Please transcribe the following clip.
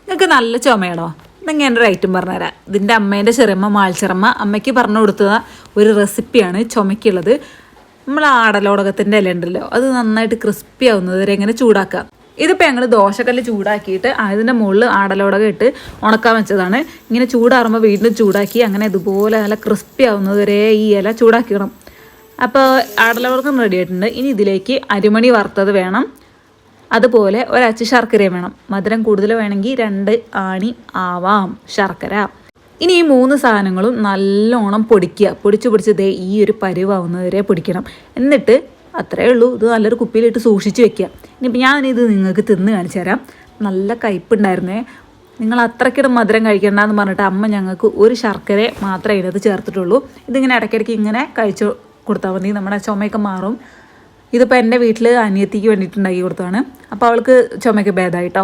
നിങ്ങൾക്ക് നല്ല ചുമയാണോ? ഇതെങ്കിൽ എൻ്റെ ഒരു ഐറ്റം പറഞ്ഞുതരാം. ഇതിൻ്റെ അമ്മേൻ്റെ ചെറിയമ്മ മാൾച്ചിറമ്മ അമ്മയ്ക്ക് പറഞ്ഞു കൊടുത്തത് ഒരു റെസിപ്പിയാണ് ചുമയ്ക്കുള്ളത്. നമ്മൾ ആടലോടകത്തിൻ്റെ ഇല ഉണ്ടല്ലോ, അത് നന്നായിട്ട് ക്രിസ്പി ആവുന്നത് വരെ ഇങ്ങനെ ചൂടാക്കുക. ഇതിപ്പോൾ ഞങ്ങൾ ദോശക്കല്ല് ചൂടാക്കിയിട്ട് അതിൻ്റെ മുകളിൽ ആടലോടകം ഇട്ട് ഉണക്കാൻ വെച്ചതാണ്. ഇങ്ങനെ ചൂടാറുമ്പോൾ വീണ്ടും ചൂടാക്കി അങ്ങനെ ഇതുപോലെ നല്ല ക്രിസ്പി ആവുന്നത് വരെ ഈ ഇല ചൂടാക്കിക്കണം. അപ്പോൾ ആടലോടകം റെഡി ആയിട്ടുണ്ട്. ഇനി ഇതിലേക്ക് അരിമണി വറുത്തത് വേണം, അതുപോലെ ഒരച്ച് ശർക്കരയും വേണം. മധുരം കൂടുതൽ വേണമെങ്കിൽ 2 ആണി ആവാം ശർക്കര. ഇനി ഈ 3 സാധനങ്ങളും നല്ലോണം പൊടിക്കുക. പൊടിച്ച് ദേ ഈ ഒരു പരുവാവുന്നത് വരെ പൊടിക്കണം. എന്നിട്ട് അത്രയേ ഉള്ളൂ. ഇത് നല്ലൊരു കുപ്പിയിലിട്ട് സൂക്ഷിച്ച് വെക്കുക. ഇനിയിപ്പോൾ ഞാനിത് നിങ്ങൾക്ക് തിന്ന് കാണിച്ചു തരാം. നല്ല കയ്പ്പുണ്ടായിരുന്നേ. നിങ്ങൾ അത്രയ്ക്കിടെ മധുരം കഴിക്കണ്ടെന്ന് പറഞ്ഞിട്ട് അമ്മ ഞങ്ങൾക്ക് ഒരു ശർക്കര മാത്രമേ ഇതിനകത്ത് ചേർത്തിട്ടുള്ളൂ. ഇതിങ്ങനെ ഇടയ്ക്കിടയ്ക്ക് ഇങ്ങനെ കഴിച്ചു കൊടുത്താൽ മതി, നമ്മുടെ ചുമയൊക്കെ മാറും. ഇതിപ്പോൾ എൻ്റെ വീട്ടിൽ അനിയത്തിക്ക് വേണ്ടിയിട്ടുണ്ടാക്കി കൊടുത്തതാണ്. അപ്പോൾ അവൾക്ക് ചുമയൊക്കെ ഭേദമായിട്ടോ.